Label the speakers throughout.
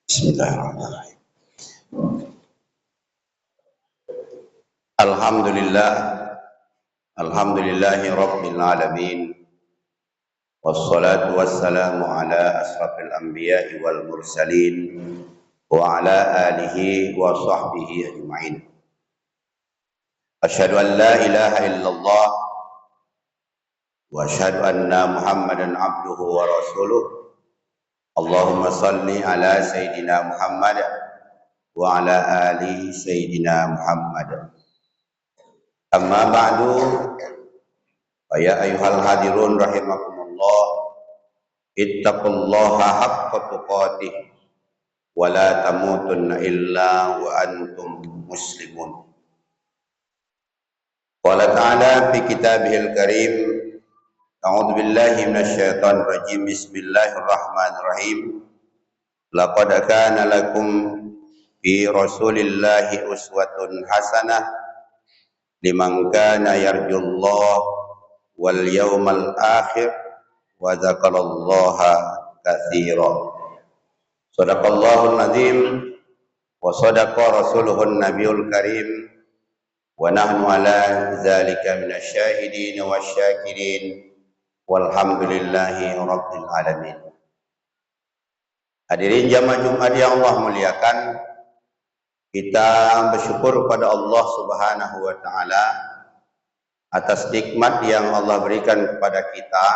Speaker 1: Bismillahirrahmanirrahim. Alhamdulillah, alhamdulillahi rabbil alamin. Wassalatu wassalamu ala asrafil anbiya'i wal mursalin wa ala alihi wa sahbihi ajma'in. Asyhadu an la ilaha illallah wa asyhadu anna Muhammadan abduhu wa rasuluh. Allahumma salli ala sayyidina Muhammad wa ala ali sayyidina Muhammad. Amma ba'du, fa ya ayyuhal hadirun rahimakumullah, ittaqullaha haqqa tuqatih wa la tamutunna illa wa antum muslimun. Qala ta'ala fi kitabihil karim, a'udzu billahi minasyaitonir rajim, bismillahirrahmanirrahim. Laqad kana lakum fi rasulillahi uswatun hasanah liman kana yarjullah wal yawmal akhir wa dzakarallaha katsira. Shadaqallahul azim wa shadaqa rasuluhun nabiyul karim wa nahnu ala dzalika minasyahidin wasyakirin walhamdulillahi rabbil alamin. Hadirin jamaah Jumat yang Allah muliakan, kita bersyukur kepada Allah Subhanahu wa taala atas nikmat yang Allah berikan kepada kita.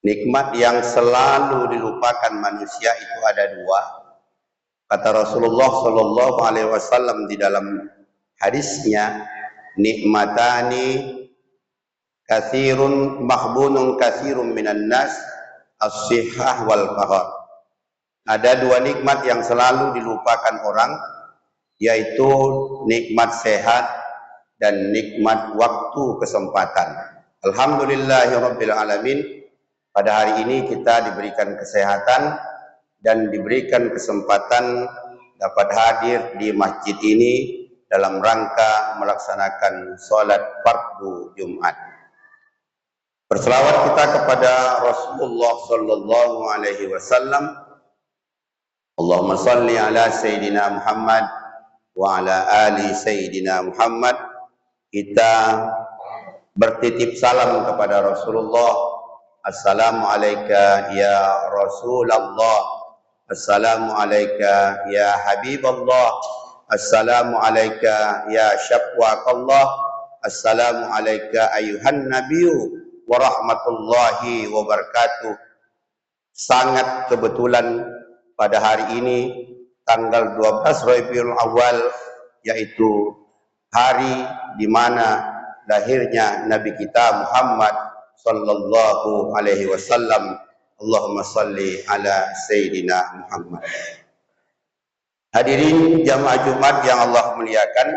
Speaker 1: Nikmat yang selalu dilupakan manusia itu ada dua. Kata Rasulullah sallallahu alaihi wasallam di dalam hadisnya, nikmatani katsirun mahbunun katsirun minan nas, as-sihhah wal fahar. Ada dua nikmat yang selalu dilupakan orang, yaitu nikmat sehat dan nikmat waktu kesempatan. Alhamdulillahirabbil alamin. Pada hari ini kita diberikan kesehatan dan diberikan kesempatan dapat hadir di masjid ini dalam rangka melaksanakan salat fardu Jumat. Berselawat kita kepada Rasulullah sallallahu alaihi wasallam. Allahumma salli ala sayyidina Muhammad wa ala ali sayyidina Muhammad. Kita bertitip salam kepada Rasulullah. Assalamu alayka ya Rasulullah, assalamu alayka ya Habiballah, assalamu alayka ya Syafwaqallah, assalamu alayka ayuhan nabiyyu wa rahmatullahi wa barakatuh. Sangat kebetulan pada hari ini tanggal 12 Rabiul Awal, yaitu hari di mana lahirnya Nabi kita Muhammad sallallahu alaihi wasallam. Allahumma salli ala sayyidina Muhammad. Hadirin jamaah Jumat yang Allah muliakan,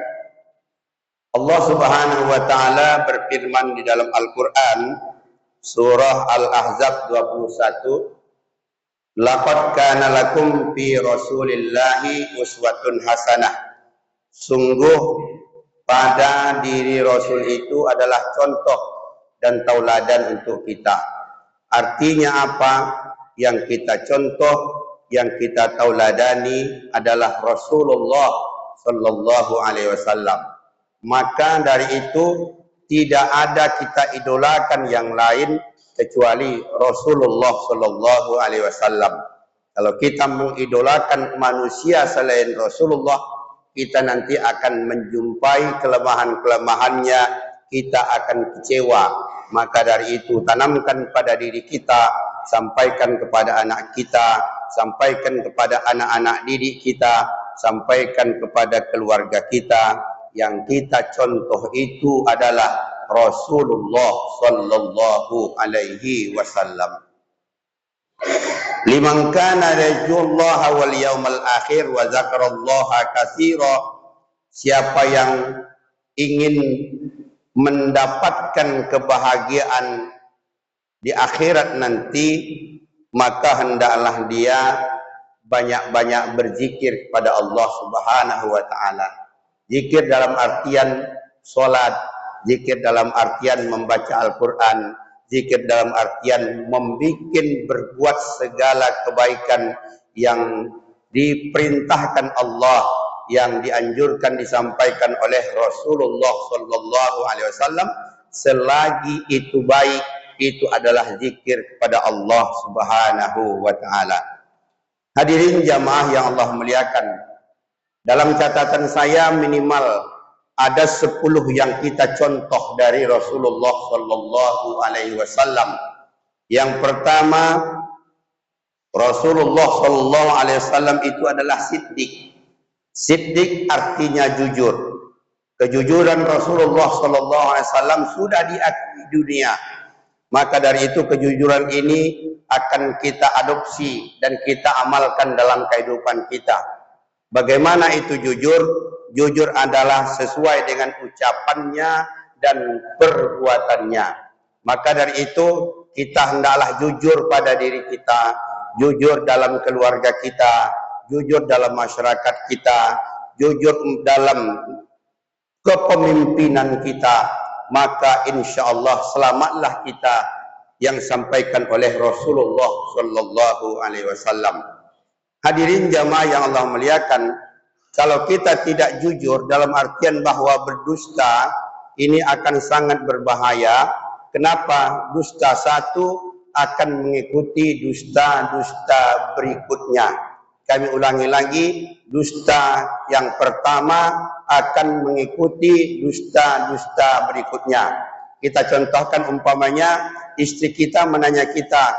Speaker 1: Allah Subhanahu wa taala berfirman di dalam Al-Qur'an surah Al-Ahzab 21, laqad kana lakum fi rasulillahi uswatun hasanah. Sungguh pada diri Rasul itu adalah contoh dan tauladan untuk kita. Artinya apa? Yang kita contoh, yang kita tauladani adalah Rasulullah sallallahu alaihi wasallam. Maka dari itu tidak ada kita idolakan yang lain kecuali Rasulullah sallallahu alaihi wasallam. Kalau kita mengidolakan manusia selain Rasulullah, kita nanti akan menjumpai kelemahan-kelemahannya, kita akan kecewa. Maka dari itu tanamkan pada diri kita, sampaikan kepada anak kita, sampaikan kepada anak-anak didik kita, sampaikan kepada keluarga kita, yang kita contoh itu adalah Rasulullah sallallahu alaihi wasallam. Liman kana yarjullaha wal yawmal akhir wa dzakarallaha katsira. Siapa yang ingin mendapatkan kebahagiaan di akhirat nanti, maka hendaklah dia banyak-banyak berzikir kepada Allah Subhanahu wa taala. Zikir dalam artian salat, zikir dalam artian membaca Al-Qur'an, zikir dalam artian berbuat segala kebaikan yang diperintahkan Allah, yang dianjurkan disampaikan oleh Rasulullah sallallahu alaihi wasallam, selagi itu baik, itu adalah zikir kepada Allah Subhanahu wa taala. Hadirin jamaah yang Allah muliakan, dalam catatan saya minimal ada 10 yang kita contoh dari Rasulullah sallallahu alaihi wasallam. Yang pertama, Rasulullah sallallahu alaihi wasallam itu adalah siddiq. Siddiq artinya jujur. Kejujuran Rasulullah sallallahu alaihi wasallam sudah diakui dunia. Maka dari itu kejujuran ini akan kita adopsi dan kita amalkan dalam kehidupan kita. Bagaimana itu jujur? Jujur adalah sesuai dengan ucapannya dan perbuatannya. Maka dari itu kita hendaklah jujur pada diri kita, jujur dalam keluarga kita, jujur dalam masyarakat kita, jujur dalam kepemimpinan kita, maka insya Allah selamatlah kita yang disampaikan oleh Rasulullah sallallahu alaihi wasallam. Hadirin jamaah yang Allah muliakan, kalau kita tidak jujur dalam artian bahwa berdusta, ini akan sangat berbahaya. Kenapa? Dusta satu akan mengikuti dusta-dusta berikutnya. Kami ulangi lagi, dusta yang pertama akan mengikuti dusta-dusta berikutnya. Kita contohkan umpamanya, istri kita menanya kita,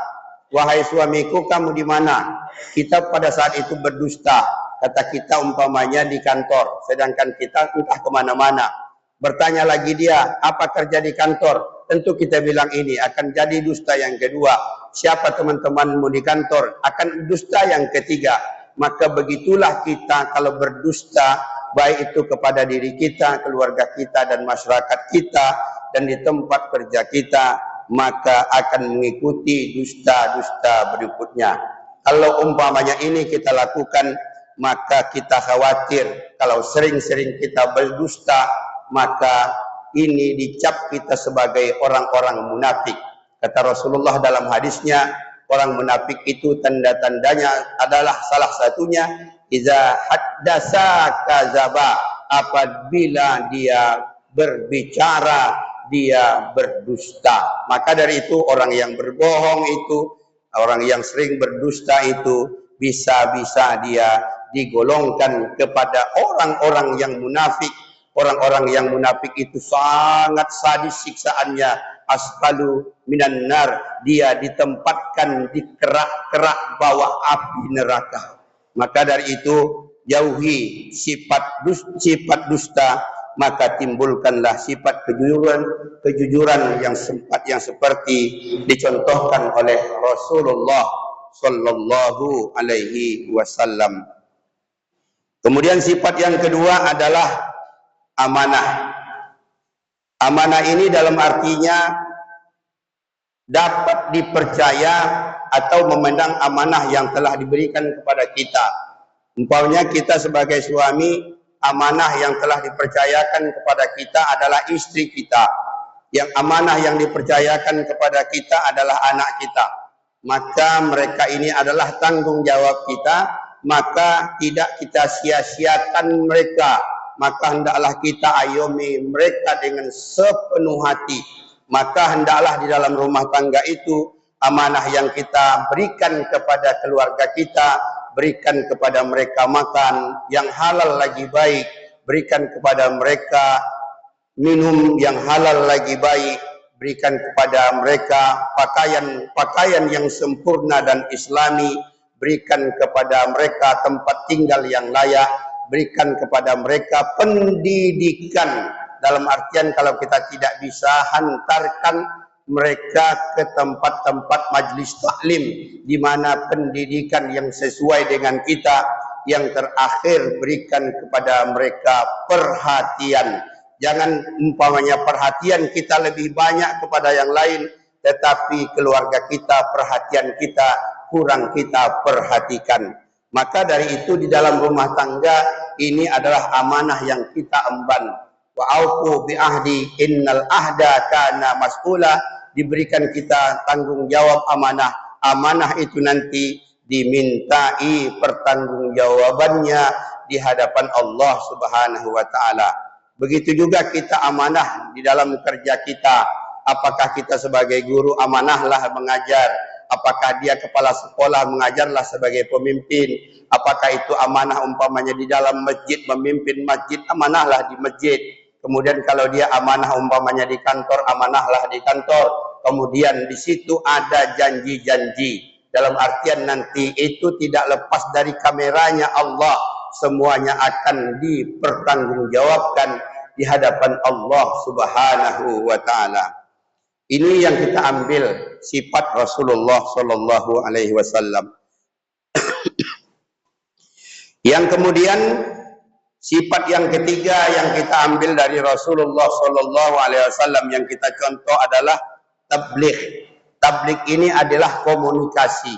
Speaker 1: wahai suamiku, kamu di mana? Kita pada saat itu berdusta. Kata kita umpamanya di kantor, sedangkan kita entah kemana-mana. Bertanya lagi dia, apa kerja di kantor? Tentu kita bilang ini akan jadi dusta yang kedua. Siapa teman-temanmu di kantor? Akan dusta yang ketiga. Maka begitulah kita kalau berdusta, baik itu kepada diri kita, keluarga kita, dan masyarakat kita, dan di tempat kerja kita, maka akan mengikuti dusta-dusta berikutnya. Kalau umpamanya ini kita lakukan, maka kita khawatir kalau sering-sering kita berdusta, maka ini dicap kita sebagai orang-orang munafik. Kata Rasulullah dalam hadisnya, orang munafik itu tanda-tandanya adalah salah satunya, iza haddasa kazaba, apabila dia berbicara dia berdusta. Maka dari itu orang yang berbohong itu, orang yang sering berdusta itu bisa-bisa dia digolongkan kepada orang-orang yang munafik. Orang-orang yang munafik itu sangat sadis siksaannya, asfalu minan nar, dia ditempatkan di kerak-kerak bawah api neraka. Maka dari itu jauhi sifat dusta, maka timbulkanlah sifat kejujuran yang seperti dicontohkan oleh Rasulullah sallallahu alaihi wasallam. Kemudian sifat yang kedua adalah amanah. Amanah ini dalam artinya dapat dipercaya atau memandang amanah yang telah diberikan kepada kita. Umpamanya kita sebagai suami, amanah yang telah dipercayakan kepada kita adalah istri kita. Yang amanah yang dipercayakan kepada kita adalah anak kita. Maka mereka ini adalah tanggung jawab kita, maka tidak kita sia-siakan mereka. Maka hendaklah kita ayomi mereka dengan sepenuh hati. Maka hendaklah di dalam rumah tangga itu, amanah yang kita berikan kepada keluarga kita, berikan kepada mereka makan yang halal lagi baik, berikan kepada mereka minum yang halal lagi baik, berikan kepada mereka pakaian yang sempurna dan islami, berikan kepada mereka tempat tinggal yang layak, berikan kepada mereka pendidikan. Dalam artian kalau kita tidak bisa, hantarkan mereka ke tempat-tempat majlis taklim di mana pendidikan yang sesuai dengan kita. Yang terakhir, berikan kepada mereka perhatian. Jangan umpamanya perhatian kita lebih banyak kepada yang lain, tetapi keluarga kita, perhatian kita kurang kita perhatikan. Maka dari itu di dalam rumah tangga ini adalah amanah yang kita emban. Wa aufu bi ahdi innal ahda kana mas'ula. Diberikan kita tanggung jawab amanah. Amanah itu nanti dimintai pertanggungjawabannya di hadapan Allah Subhanahu wa taala. Begitu juga kita amanah di dalam kerja kita. Apakah kita sebagai guru amanahlah mengajar, apakah dia kepala sekolah mengajarlah sebagai pemimpin, apakah itu amanah umpamanya di dalam masjid memimpin masjid, amanahlah di masjid. Kemudian kalau dia amanah umpamanya di kantor, amanahlah di kantor. Kemudian di situ ada janji-janji. Dalam artian nanti itu tidak lepas dari kameranya Allah. Semuanya akan dipertanggungjawabkan di hadapan Allah Subhanahu wa taala. Ini yang kita ambil sifat Rasulullah sallallahu alaihi wasallam. Yang kemudian sifat yang ketiga yang kita ambil dari Rasulullah sallallahu alaihi wasallam yang kita contoh adalah tabligh. Tabligh ini adalah komunikasi.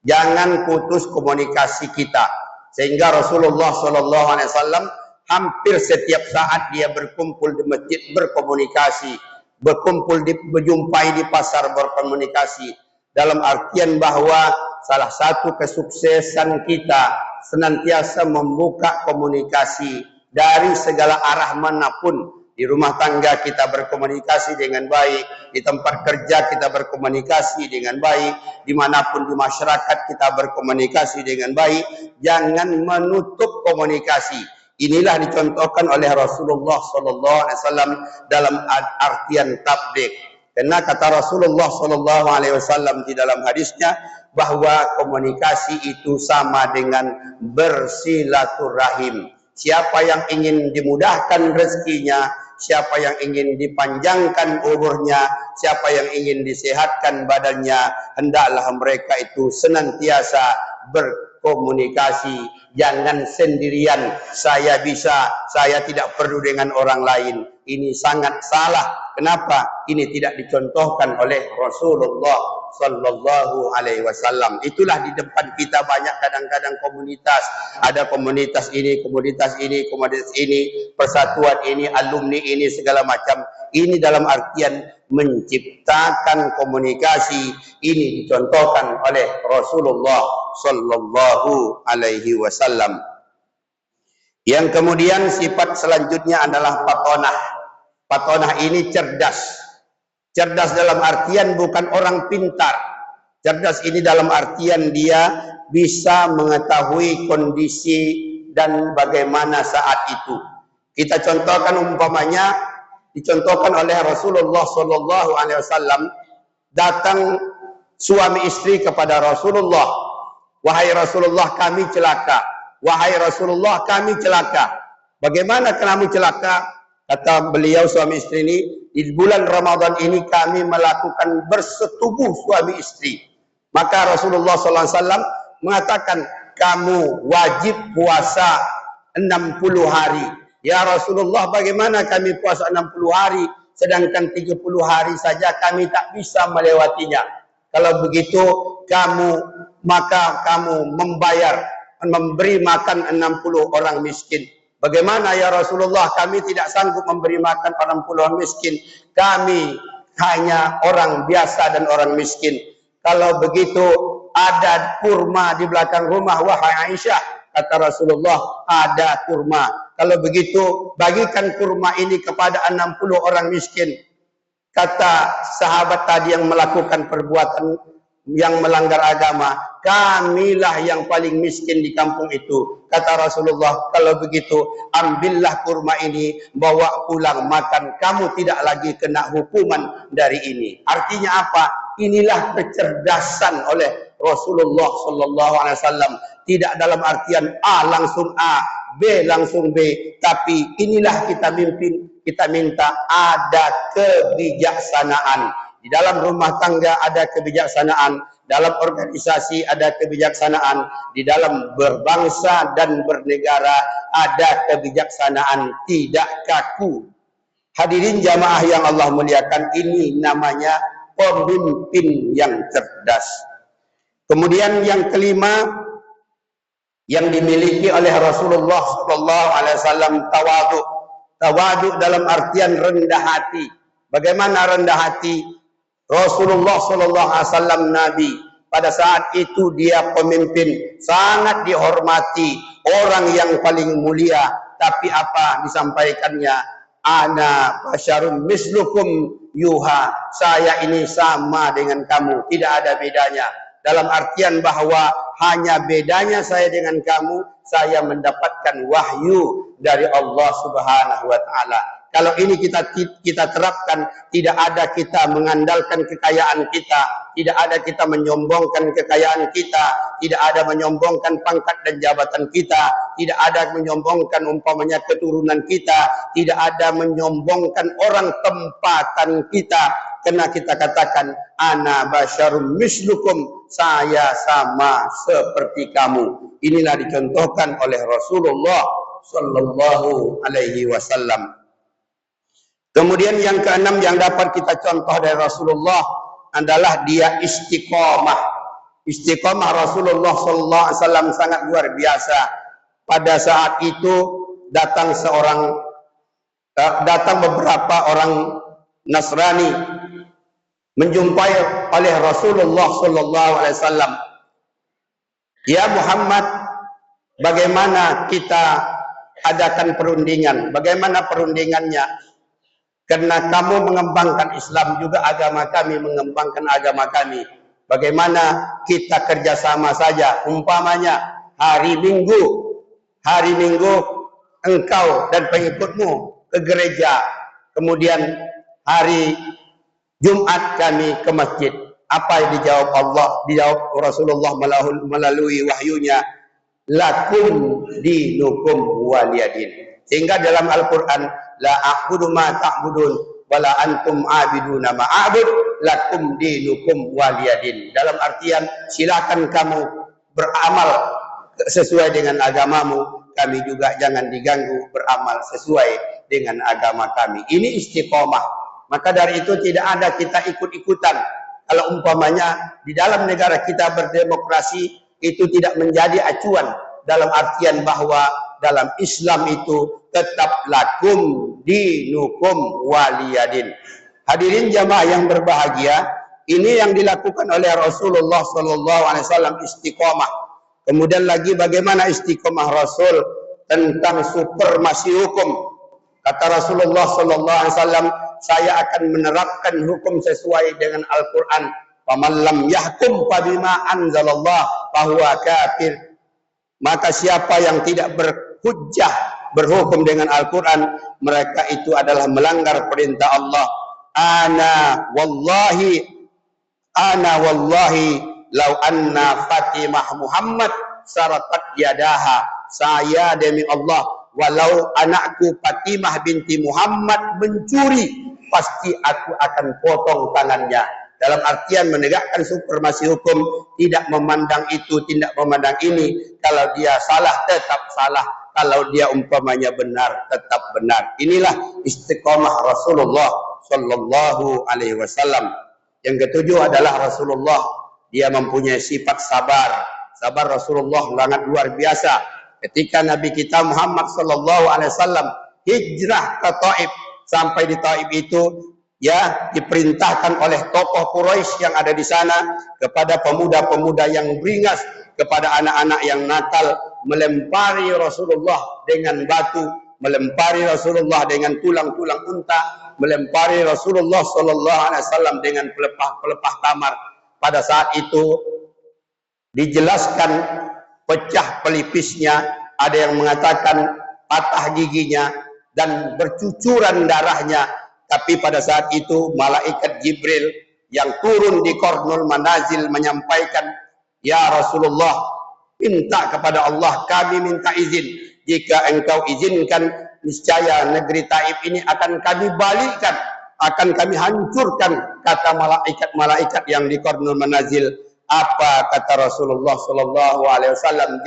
Speaker 1: Jangan putus komunikasi kita. Sehingga Rasulullah sallallahu alaihi wasallam hampir setiap saat dia berkumpul di masjid berkomunikasi, berjumpai di pasar berkomunikasi. Dalam artian bahwa salah satu kesuksesan kita senantiasa membuka komunikasi dari segala arah manapun. Di rumah tangga kita berkomunikasi dengan baik, di tempat kerja kita berkomunikasi dengan baik, dimanapun di masyarakat kita berkomunikasi dengan baik. Jangan menutup komunikasi. Inilah dicontohkan oleh Rasulullah SAW dalam artian tabligh. Karena kata Rasulullah SAW di dalam hadisnya bahwa komunikasi itu sama dengan bersilaturahim. Siapa yang ingin dimudahkan rezekinya, siapa yang ingin dipanjangkan umurnya, siapa yang ingin disehatkan badannya, hendaklah mereka itu senantiasa berkomunikasi. Jangan sendirian, saya bisa, saya tidak perlu dengan orang lain. Ini sangat salah. Kenapa? Ini tidak dicontohkan oleh Rasulullah sallallahu alaihi wasallam. Itulah di depan kita banyak kadang-kadang komunitas. Ada komunitas ini, komunitas ini, komunitas ini, persatuan ini, alumni ini, segala macam. Ini dalam artian menciptakan komunikasi. Ini dicontohkan oleh Rasulullah sallallahu alaihi wasallam. Yang kemudian sifat selanjutnya adalah patonah. Patonah ini cerdas. Cerdas dalam artian bukan orang pintar. Cerdas ini dalam artian dia bisa mengetahui kondisi dan bagaimana saat itu. Kita contohkan umpamanya, dicontohkan oleh Rasulullah sallallahu alaihi wasallam, datang suami istri kepada Rasulullah. Wahai Rasulullah, kami celaka. Wahai Rasulullah, kami celaka. Bagaimana kamu celaka? Kata beliau suami istri ini, di bulan Ramadan ini kami melakukan bersetubuh suami istri. Maka Rasulullah SAW mengatakan, kamu wajib puasa 60 hari. Ya Rasulullah, bagaimana kami puasa 60 hari, sedangkan 30 hari saja kami tak bisa melewatinya. Kalau begitu, maka kamu memberi makan 60 orang miskin. Bagaimana ya Rasulullah, kami tidak sanggup memberi makan orang puluhan miskin. Kami hanya orang biasa dan orang miskin. Kalau begitu ada kurma di belakang rumah, wahai Aisyah. Kata Rasulullah, ada kurma. Kalau begitu bagikan kurma ini kepada 60 orang miskin. Kata sahabat tadi yang melakukan perbuatan yang melanggar agama, kamilah yang paling miskin di kampung itu. Kata Rasulullah, kalau begitu ambillah kurma ini, bawa pulang makan, kamu tidak lagi kena hukuman dari ini. Artinya apa? Inilah kecerdasan oleh Rasulullah sallallahu alaihi wasallam. Tidak dalam artian A langsung A, B langsung B, tapi inilah kita minta ada kebijaksanaan. Di dalam rumah tangga ada kebijaksanaan, dalam organisasi ada kebijaksanaan, di dalam berbangsa dan bernegara ada kebijaksanaan, tidak kaku. Hadirin jamaah yang Allah muliakan, ini namanya pemimpin yang cerdas. Kemudian yang kelima yang dimiliki oleh Rasulullah SAW, tawadu. Tawadu dalam artian rendah hati. Bagaimana rendah hati? Rasulullah SAW Nabi Pada saat itu dia pemimpin, sangat dihormati, orang yang paling mulia. Tapi apa disampaikannya? Ana basyarun mislukum yuha. Saya ini sama dengan kamu, tidak ada bedanya. Dalam artian bahwa hanya bedanya saya dengan kamu, saya mendapatkan wahyu dari Allah Subhanahu wa taala. Kalau ini kita terapkan, tidak ada kita mengandalkan kekayaan kita, tidak ada kita menyombongkan kekayaan kita, tidak ada menyombongkan pangkat dan jabatan kita, tidak ada menyombongkan umpamanya keturunan kita, tidak ada menyombongkan orang tempatan kita, karena kita katakan ana basyarum mislukum, saya sama seperti kamu. Inilah dicontohkan oleh Rasulullah sallallahu alaihi wasallam. Kemudian yang keenam yang dapat kita contoh dari Rasulullah adalah dia istiqomah. Istiqomah Rasulullah sallallahu alaihi wasallam sangat luar biasa. Pada saat itu datang beberapa orang Nasrani menjumpai oleh Rasulullah sallallahu alaihi wasallam. Ya Muhammad, bagaimana kita adakan perundingan? Bagaimana perundingannya? Karena kamu mengembangkan Islam, juga agama kami mengembangkan agama kami. Bagaimana kita kerjasama saja? Umpamanya hari Minggu engkau dan pengikutmu ke gereja, kemudian hari Jumat kami ke masjid. Apa yang dijawab Allah? Dijawab Rasulullah melalui wahyunya, lakum dinukum waliyadin. Sehingga dalam Al-Quran, la a'budu ma ta'budun wala antum abiduna ma a'bud lakum dinukum waliyadin. Dalam artian, silakan kamu beramal sesuai dengan agamamu, kami juga jangan diganggu beramal sesuai dengan agama kami. Ini istiqomah. Maka dari itu tidak ada kita ikut-ikutan. Kalau umpamanya di dalam negara kita berdemokrasi, itu tidak menjadi acuan, dalam artian bahwa dalam Islam itu tetap lakum dinukum waliyadin. Hadirin jamaah yang berbahagia, ini yang dilakukan oleh Rasulullah sallallahu alaihi wasallam, istiqomah. Kemudian lagi bagaimana istiqomah Rasul tentang supremasi hukum. Kata Rasulullah sallallahu alaihi wasallam, saya akan menerapkan hukum sesuai dengan Al-Qur'an. Faman lam yahkum fabima anzalallah fahuwa kafir. Maka siapa yang tidak berhujjah, berhukum dengan Al-Quran, mereka itu adalah melanggar perintah Allah. Ana wallahi lau anna Fatimah Muhammad sarakat yadaha. Saya demi Allah, walau anakku Fatimah binti Muhammad mencuri, pasti aku akan potong tangannya. Dalam artian menegakkan supremasi hukum, tidak memandang itu, tidak memandang ini. Kalau dia salah, tetap salah. Kalau dia umpamanya benar, tetap benar. Inilah istiqomah Rasulullah sallallahu alaihi wasallam. Yang ketujuh adalah Rasulullah, dia mempunyai sifat sabar. Sabar Rasulullah sangat luar biasa. Ketika Nabi kita Muhammad sallallahu alaihi wasallam hijrah ke Taif, sampai di Taif itu ya diperintahkan oleh tokoh Quraisy yang ada di sana kepada pemuda-pemuda yang beringas, kepada anak-anak yang nakal, melempari Rasulullah dengan batu, melempari Rasulullah dengan tulang-tulang unta, melempari Rasulullah sallallahu alaihi wasallam dengan pelepah tamar. Pada saat itu dijelaskan pecah pelipisnya, ada yang mengatakan patah giginya dan bercucuran darahnya. Tapi pada saat itu malaikat Jibril yang turun di Qarnul Manazil menyampaikan, ya Rasulullah, minta kepada Allah, kami minta izin, jika engkau izinkan, niscaya negeri Taif ini akan kami balikkan, akan kami hancurkan, kata malaikat-malaikat yang di Qarnul Manazil. Apa kata Rasulullah sallallahu alaihi wasallam?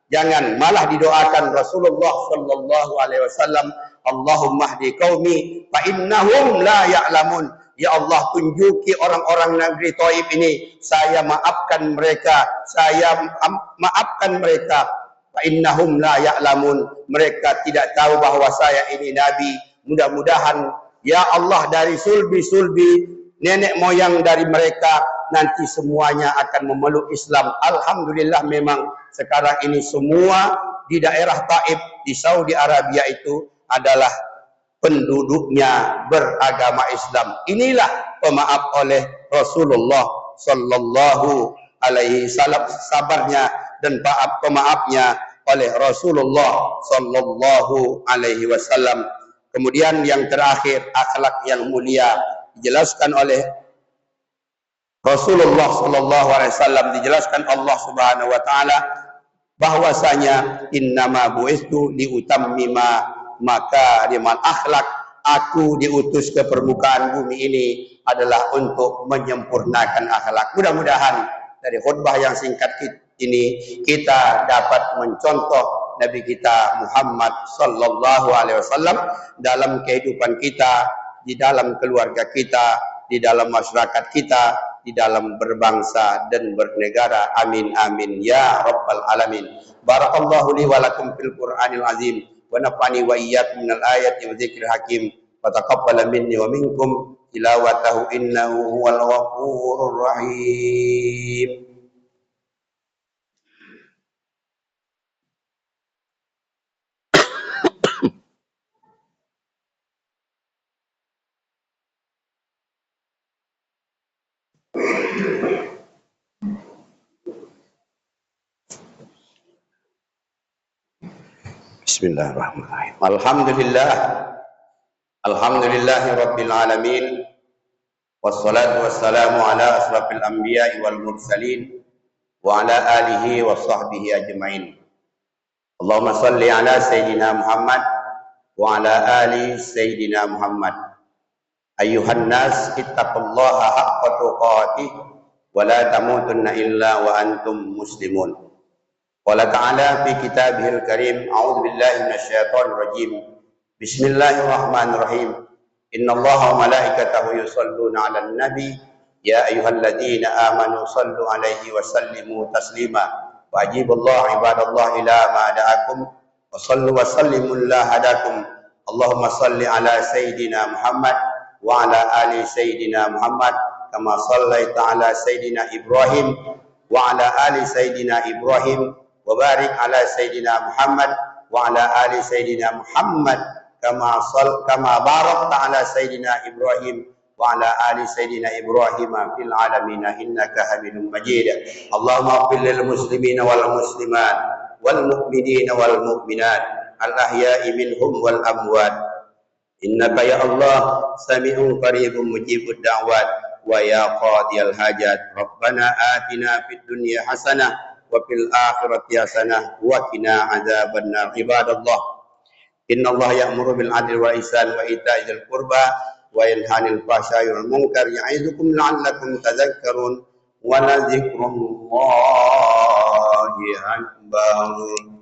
Speaker 1: Jangan, malah didoakan Rasulullah sallallahu alaihi wasallam, Allahumma hdi qaumi fa innahum la ya'lamun. Ya Allah, tunjuki orang-orang negeri Taif ini, saya maafkan mereka, fa innahum la ya'lamun. Mereka tidak tahu bahwa saya ini nabi. Mudah-mudahan ya Allah, dari sulbi-sulbi nenek moyang dari mereka nanti semuanya akan memeluk Islam. Alhamdulillah memang sekarang ini semua di daerah Taif di Saudi Arabia itu adalah penduduknya beragama Islam. Inilah pemaaf oleh Rasulullah sallallahu alaihi wasallam, sabarnya dan pemaafnya oleh Rasulullah sallallahu alaihi wasallam. Kemudian yang terakhir, akhlak yang mulia dijelaskan oleh Rasulullah sallallahu alaihi wasallam, dijelaskan Allah Subhanahu wa taala bahwasanya innama bu'istu liutammima makarimal akhlak, aku diutus ke permukaan bumi ini adalah untuk menyempurnakan akhlak. Mudah-mudahan dari khutbah yang singkat ini kita dapat mencontoh Nabi kita Muhammad sallallahu alaihi wasallam dalam kehidupan kita, di dalam keluarga kita, di dalam masyarakat kita, di dalam berbangsa dan bernegara. Amin amin ya rabbal alamin. Barakallahu li wa lakum fil Qur'anil azim wa nafa'ani wa iyyakum minal ayati wa dzikril hakim wa taqabbala minni wa minkum tilawatahu innahu huwal ghafurur rahim. Bismillahirrahmanirrahim. Alhamdulillahi rabbil alamin. Wassalatu wassalamu ala asrafil anbiya'i wal mursalin wa ala alihi wa sahbihi ajma'in. Allahumma salli ala Sayyidina Muhammad wa ala ali Sayyidina Muhammad. Ayuhan nas ittaqullaha haqqa tuqatih wa la tamutunna illa wa antum muslimun. Qala ta'ala fi kitabihil karim, a'udzu billahi minasyaitonir rajim. Bismillahirrahmanirrahim. Innallaha wa malaikatahu yusholluna 'alan nabi ya ayyuhalladzina amanu shallu 'alaihi wa sallimu taslima. Wa ajibullaha ibadallahi ila ma da'akum wa sallu wa sallimu la hadakum. Allahumma salli ala sayyidina Muhammad wa ala ali sayyidina Muhammad kama shallaita ala sayyidina Ibrahim wa ala ali sayyidina Ibrahim wa barik ala sayyidina Muhammad wa ala ali sayyidina Muhammad kama barakta ala sayyidina Ibrahim wa ala ali sayyidina Ibrahim fil alamin innaka Hamidum Majid. Allahumma ighfir lil muslimina wal muslimat wal mu'minina wal mu'minat al ahya'i minhum wal amwat. Innaka ya Allah sami'un qaribun mujibud da'wat wa ya qadiyal hajat. Rabbana atina fid dunya hasanah wa fil akhirati hasanah wa qina adzabannar. Ibadallah, innallaha ya'muru bil adli wal ihsan wa ita'i dzil qurba wa yanha 'anil fahsya'i wal munkar ya'idukum la'allakum tadhakkarun wa la dzikrullahi akbar.